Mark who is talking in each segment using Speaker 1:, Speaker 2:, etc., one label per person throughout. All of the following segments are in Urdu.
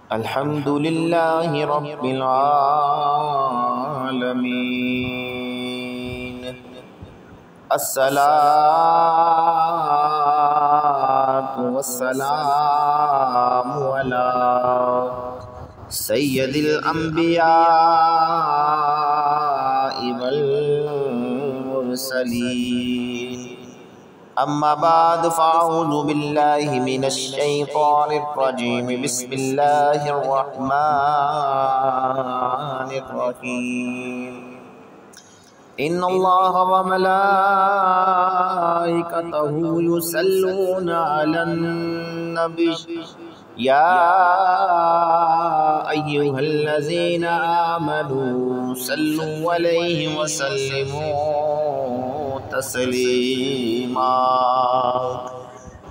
Speaker 1: الحمد للہ رب العالمین، الصلاة والسلام علی سید الانبیاء والمرسلین، اما بعد فاعوذ باللہ من الشیطان الرجیم، بسم اللہ الرحمن الرحیم۔ ان اللہ وملائکتہ یصلون علی النبی یا ایہا الذین آمنوا صلوا علیہ وسلموا تسلیما۔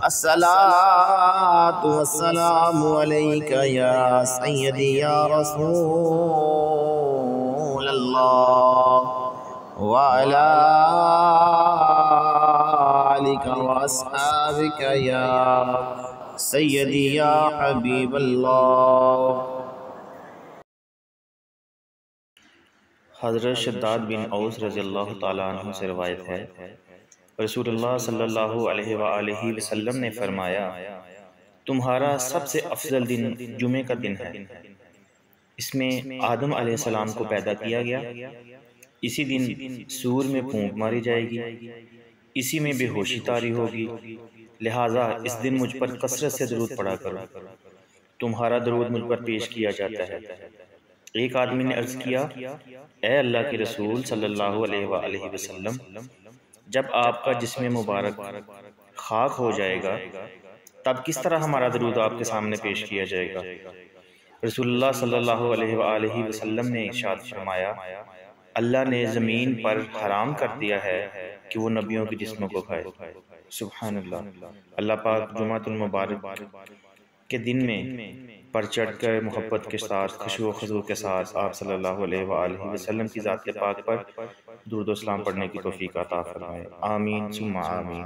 Speaker 1: الصلاة والسلام علیک یا سیدی یا رسول اللہ، وعلى آلك وأصحابك يا سيدي يا حبيب الله۔
Speaker 2: حضرت شداد بن اوس رضی اللہ تعالیٰ عنہ سے روایت ہے، رسول اللہ صلی اللہ علیہ وآلہ وسلم نے فرمایا، تمہارا سب سے افضل دن جمعہ کا دن ہے۔ اس میں آدم علیہ السلام کو پیدا کیا گیا، اسی دن سور میں پھونک ماری جائے گی، اسی میں بے ہوشی طاری ہوگی، لہٰذا اس دن مجھ پر کثرت سے درود پڑھا کرو، تمہارا درود مجھ پر پیش کیا جاتا ہے۔ ایک آدمی نے عرض کیا، اے اللہ کے رسول صلی اللہ علیہ وآلہ وسلم، جب آپ کا جسم مبارک خاک ہو جائے گا تب کس طرح ہمارا درود آپ کے سامنے پیش کیا جائے گا؟ رسول اللہ صلی اللہ علیہ وآلہ وسلم نے ارشاد فرمایا، اللہ نے زمین پر حرام کر دیا ہے کہ وہ نبیوں کے جسموں کو کھائے۔ سبحان اللہ۔ اللہ پاک جمعۃ المبارک کے دن میں پر چڑھ کر محبت کے ساتھ، خشوع و خضوع کے ساتھ آپ صلی اللہ علیہ وآلہ وسلم کی ذات پاک پر درود و سلام پڑھنے کی توفیق عطا فرمائے۔ آمین ثم آمین۔